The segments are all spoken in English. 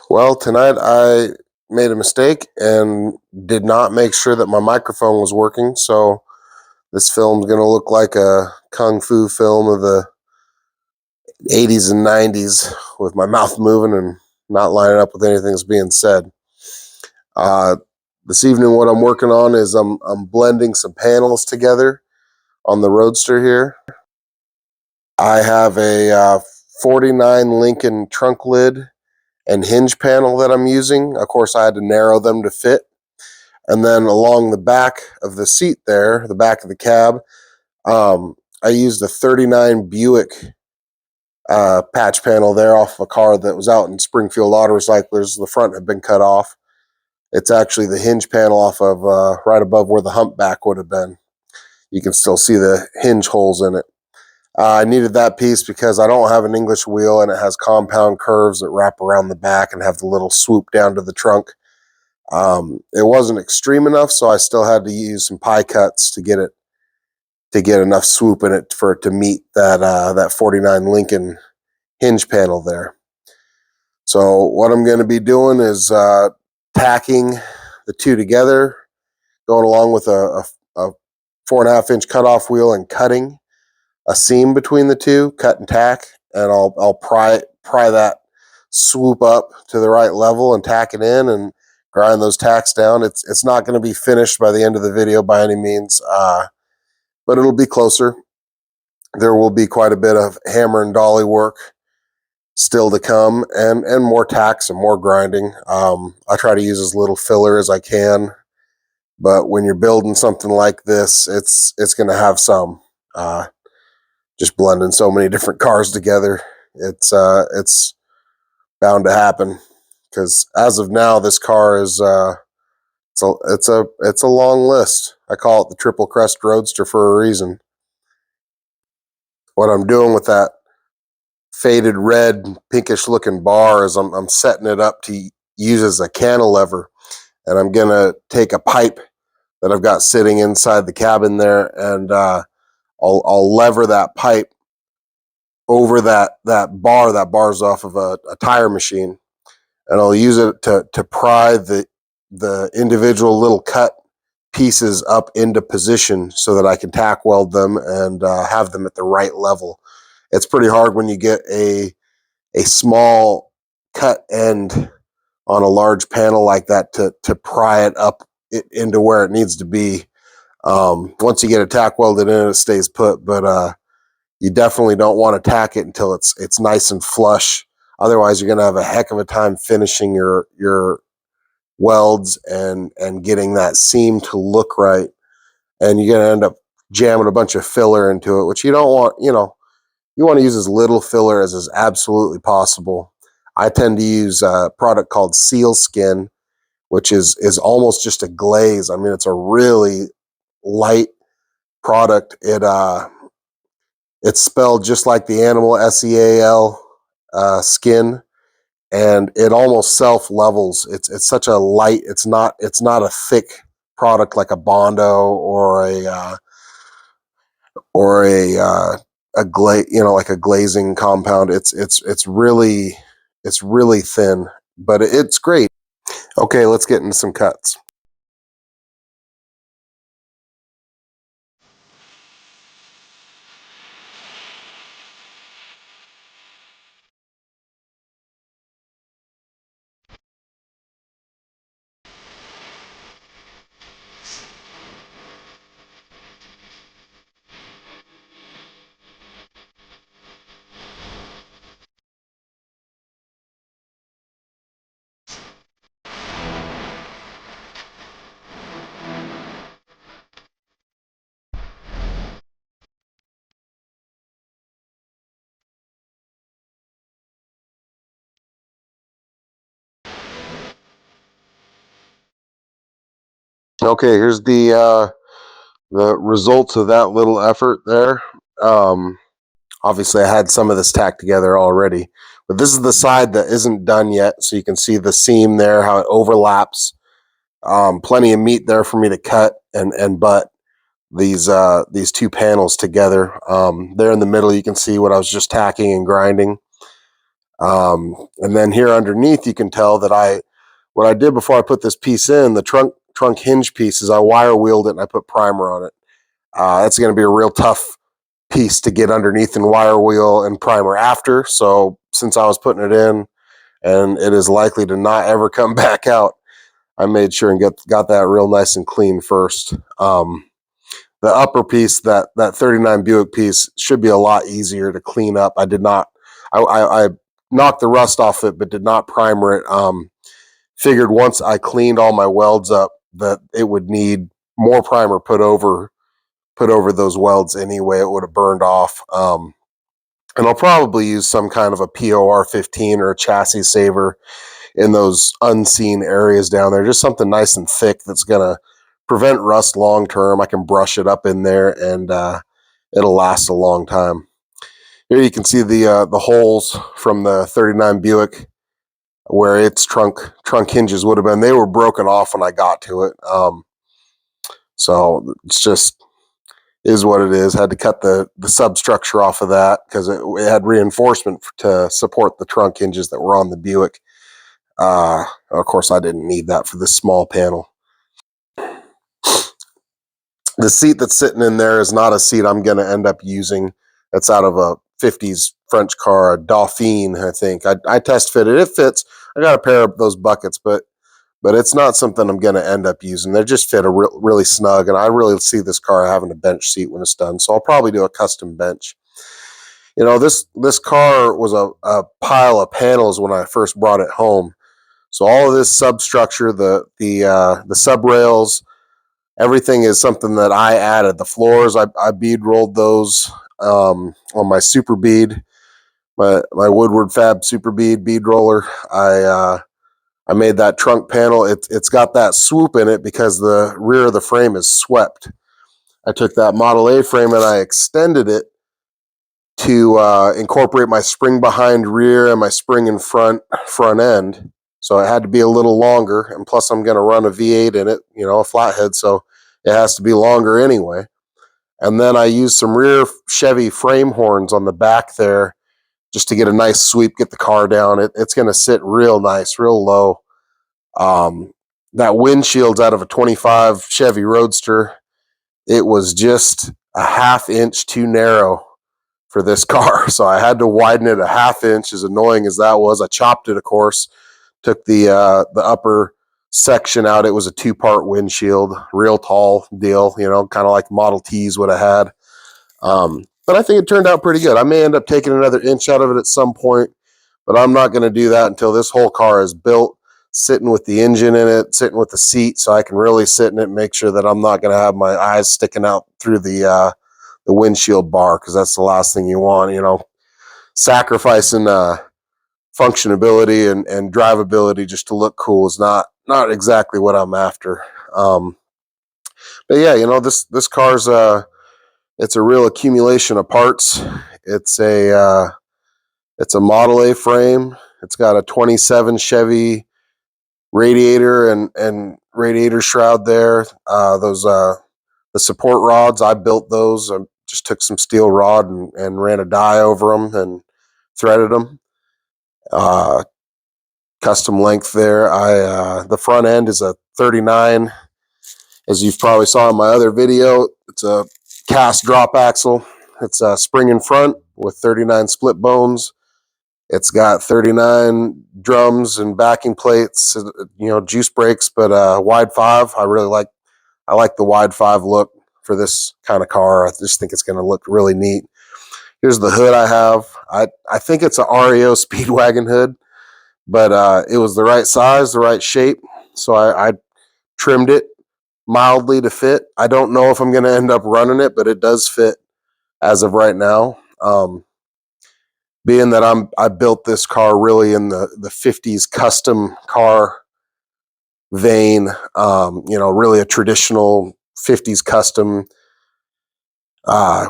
Well, tonight I made a mistake and did not make sure that my microphone was working. So this film's going to look like a kung fu film of the 80s and 90s with my mouth moving and not lining up with anything that's being said. Uh, this evening, what I'm working on is I'm blending some panels together on the Roadster here. I have a 49 Lincoln trunk lid and hinge panel that I'm using. Of course, I had to narrow them to fit. And then along the back of the seat there, the back of the cab, I used a 39 Buick patch panel there off a car that was out in Springfield Auto Recyclers. The front had been cut off. It's actually the hinge panel off of right above where the humpback would have been. You can still see the hinge holes in it. I needed that piece because I don't have an English wheel and it has compound curves that wrap around the back and have the little swoop down to the trunk. It wasn't extreme enough, so I still had to use some pie cuts to get enough swoop in it for it to meet that 49 Lincoln hinge panel there. So what I'm going to be doing is tacking the two together, going along with a 4.5 inch cutoff wheel and cutting a seam between the two, cut and tack, and I'll pry that swoop up to the right level and tack it in and grind those tacks down. It's not going to be finished by the end of the video by any means, but it'll be closer. There will be quite a bit of hammer and dolly work still to come, and more tacks and more grinding. I try to use as little filler as I can, but when you're building something like this, it's going to have some. Just blending so many different cars together, it's bound to happen. Because as of now, this car is it's a long list. I call it the triple crest Roadster for a reason. What I'm doing with that faded red pinkish looking bar is I'm setting it up to use as a cantilever, and I'm gonna take a pipe that I've got sitting inside the cabin there, and I'll lever that pipe over that bar. That bar's off of a tire machine, and I'll use it to pry the individual little cut pieces up into position so that I can tack weld them and have them at the right level. It's pretty hard when you get a small cut end on a large panel like that to pry it up into where it needs to be. Once you get it tack welded in, it stays put, but you definitely don't want to tack it until it's nice and flush. Otherwise, you're going to have a heck of a time finishing your welds and getting that seam to look right. And you're going to end up jamming a bunch of filler into it, which you don't want. You want to use as little filler as is absolutely possible. I tend to use a product called Seal Skin, which is almost just a glaze. I mean, it's a really light product. It's spelled just like the animal, SEAL, skin, and it almost self levels. It's such a light. It's not a thick product like a Bondo or a like a glazing compound. It's really thin, but it's great. Okay, let's get into some cuts. Okay, here's the results of that little effort there. Obviously, I had some of this tacked together already, but this is the side that isn't done yet. So you can see the seam there, how it overlaps. Plenty of meat there for me to cut and butt these two panels together. There in the middle, you can see what I was just tacking and grinding. And then here underneath, you can tell that what I did before I put this piece in, the trunk hinge piece, is I wire wheeled it and I put primer on it. That's going to be a real tough piece to get underneath and wire wheel and primer after. So since I was putting it in and it is likely to not ever come back out, I made sure and got that real nice and clean first. The upper piece, that 39 Buick piece, should be a lot easier to clean up. I knocked the rust off it, but did not primer it. Figured once I cleaned all my welds up that it would need more primer put over those welds anyway. It would have burned off. And I'll probably use some kind of a POR 15 or a chassis saver in those unseen areas down there. Just something nice and thick that's gonna prevent rust long term. I can brush it up in there and it'll last a long time. Here you can see the holes from the 39 Buick where its trunk hinges would have been. They were broken off when I got to it. So it's just is what it is. Had to cut the substructure off of that because it had reinforcement to support the trunk hinges that were on the Buick. Of course, I didn't need that for this small panel. The seat that's sitting in there is not a seat I'm going to end up using. That's out of a 50s French car, a Dauphine, I think. I test fitted. It fits. I got a pair of those buckets, but it's not something I'm going to end up using. They just fit really snug, and I really see this car having a bench seat when it's done, so I'll probably do a custom bench. You know, this car was a pile of panels when I first brought it home. So all of this substructure, the sub rails, everything is something that I added. The floors, I bead rolled those on my super bead, my Woodward Fab super bead roller. I made that trunk panel. It's got that swoop in it because the rear of the frame is swept. I took that Model A frame and I extended it to incorporate my spring behind rear and my spring in front end. So it had to be a little longer, and plus I'm going to run a V8 in it, a flathead, so it has to be longer anyway. And then I used some rear Chevy frame horns on the back there just to get a nice sweep, get the car down. It's going to sit real nice, real low. That windshield's out of a 25 Chevy Roadster. It was just a ½ inch too narrow for this car, so I had to widen it a ½ inch. As annoying as that was, I chopped it, of course. Took the upper section out. It was a 2-part windshield, real tall deal, kind of like Model Ts would have had. But I think it turned out pretty good. I may end up taking another inch out of it at some point, but I'm not going to do that until this whole car is built, sitting with the engine in it, sitting with the seat, so I can really sit in it and make sure that I'm not going to have my eyes sticking out through the windshield bar, because that's the last thing you want, sacrificing functionability and drivability just to look cool is not exactly what I'm after. But yeah, this car's it's a real accumulation of parts. It's a Model A frame. It's got a 27 Chevy radiator and radiator shroud there. The support rods, I built those. I just took some steel rod and ran a die over them and threaded them. Custom length there. The front end is a 39, as you've probably saw in my other video. It's a cast drop axle. It's a spring in front with 39 split bones. It's got 39 drums and backing plates, juice brakes, but wide 5. I like the wide 5 look for this kind of car. I just think it's going to look really neat. Here's the hood I have. I think it's a REO Speedwagon hood, but it was the right size, the right shape, so I trimmed it mildly to fit. I don't know if I'm going to end up running it, but it does fit as of right now. Being that I built this car really in the 50s custom car vein, really a traditional 50s custom,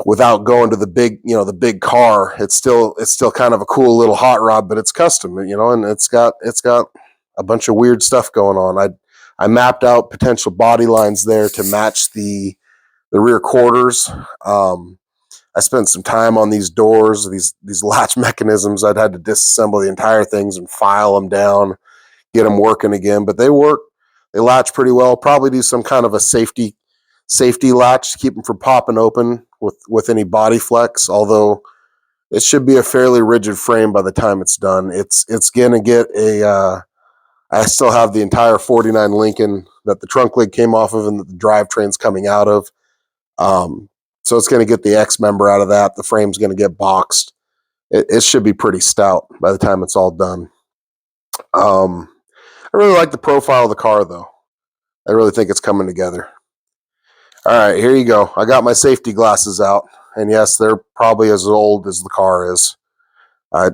without going to the big car. It's still kind of a cool little hot rod, but it's custom, and it's got a bunch of weird stuff going on. I mapped out potential body lines there to match the rear quarters. I spent some time on these doors, these latch mechanisms. I'd had to disassemble the entire things and file them down, get them working again. But they work. They latch pretty well. Probably do some kind of a safety latch to keep them from popping open with any body flex. Although it should be a fairly rigid frame by the time it's done. It's gonna get a. I still have the entire '49 Lincoln that the trunk lid came off of and that the drivetrain's coming out of. So it's going to get the X member out of that. The frame's going to get boxed. It should be pretty stout by the time it's all done. I really like the profile of the car, though. I really think it's coming together. All right, here you go. I got my safety glasses out, and yes, they're probably as old as the car is. I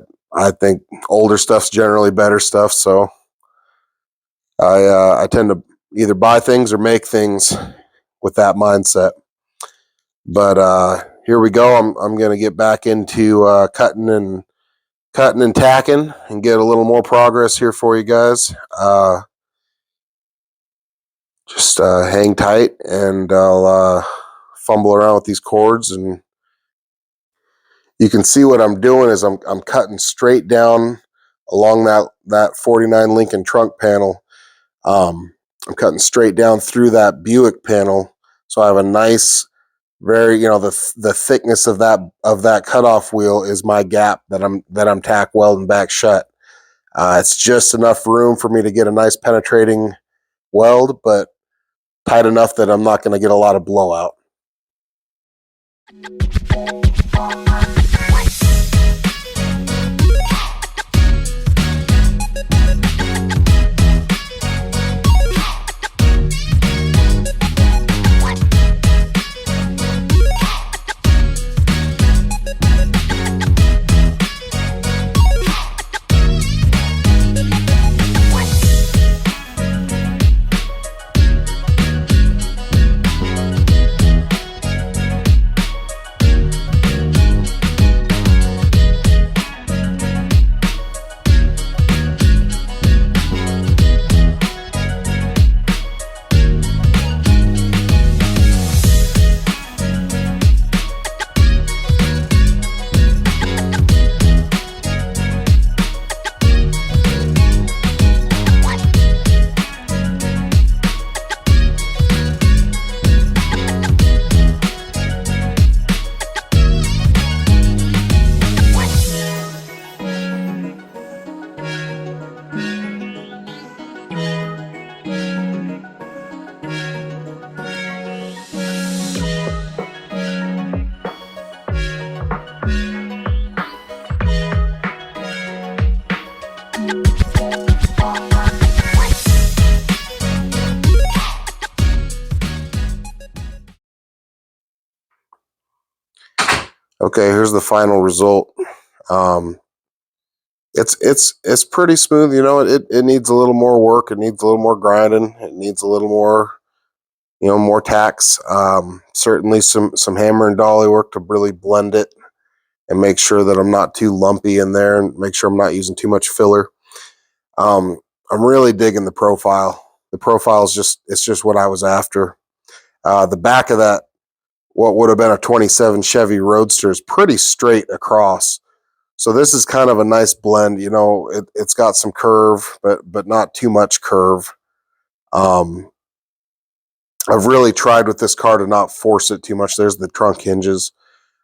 think older stuff's generally better stuff, so I tend to either buy things or make things with that mindset. But here we go. I'm going to get back into cutting and tacking and get a little more progress here for you guys. Just hang tight, and I'll fumble around with these cords, and you can see what I'm doing is I'm cutting straight down along that '49 Lincoln trunk panel. I'm cutting straight down through that Buick panel, so I have a nice, very, the thickness of that cutoff wheel is my gap that I'm tack welding back shut. It's just enough room for me to get a nice penetrating weld, but tight enough that I'm not going to get a lot of blowout. Okay, here's the final result. It's pretty smooth. It needs a little more work. It needs a little more grinding. It needs a little more, more tacks. Certainly some hammer and dolly work to really blend it and make sure that I'm not too lumpy in there, and make sure I'm not using too much filler. I'm really digging the profile. The profile is just what I was after. The back of that, what would have been a '27 Chevy Roadster, is pretty straight across. So this is kind of a nice blend. It's got some curve, but not too much curve. I've really tried with this car to not force it too much. There's the trunk hinges.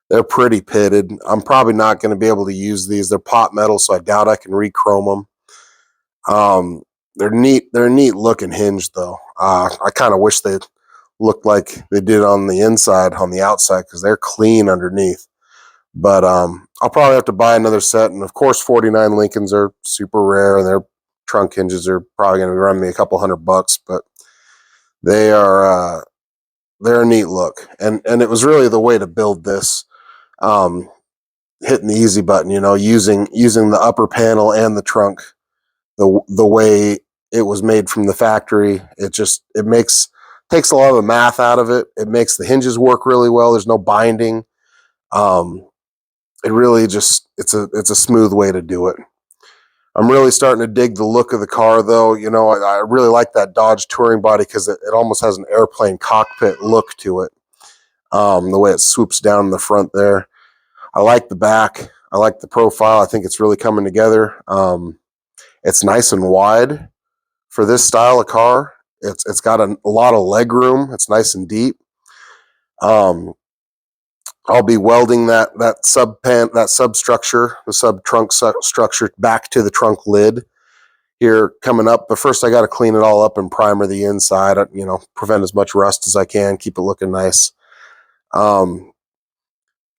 They're pretty pitted. I'm probably not going to be able to use these. They're pot metal, so I doubt I can re-chrome them. They're neat. They're a neat looking hinge, though. I kind of wish they looked like they did on the inside, on the outside, because they're clean underneath. But I'll probably have to buy another set. And of course, '49 Lincolns are super rare, and their trunk hinges are probably going to run me a couple $100. But they're a neat look, and it was really the way to build this. Hitting the easy button, using the upper panel and the trunk the way it was made from the factory. It takes a lot of the math out of it. It makes the hinges work really well. There's no binding. It really it's a smooth way to do it. I'm really starting to dig the look of the car, though. I really like that Dodge Touring body because it almost has an airplane cockpit look to it. the way it swoops down in the front there. I like the back. I like the profile. I think it's really coming together. It's nice and wide for this style of car. It's got a lot of leg room. It's nice and deep. I'll be welding that substructure, the sub trunk structure, back to the trunk lid here coming up. But first, I got to clean it all up and primer the inside. Prevent as much rust as I can, keep it looking nice.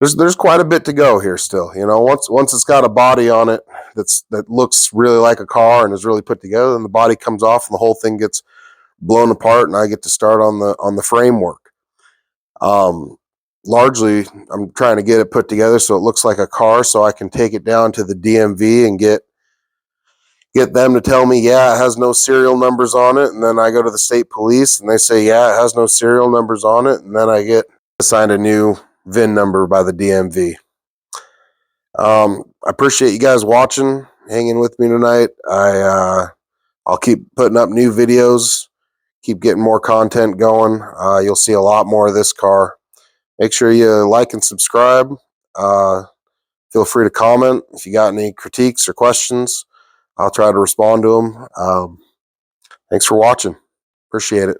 There's quite a bit to go here still. Once it's got a body on it that looks really like a car and is really put together, then the body comes off and the whole thing gets blown apart, and I get to start on the framework. Largely, I'm trying to get it put together so it looks like a car, so I can take it down to the DMV and get them to tell me, yeah, it has no serial numbers on it. And then I go to the state police and they say, yeah, it has no serial numbers on it. And then I get assigned a new VIN number by the DMV. I appreciate you guys watching, hanging with me tonight. I'll keep putting up new videos, keep getting more content going. You'll see a lot more of this car. Make sure you like and subscribe. Feel free to comment if you got any critiques or questions. I'll try to respond to them. Thanks for watching. Appreciate it.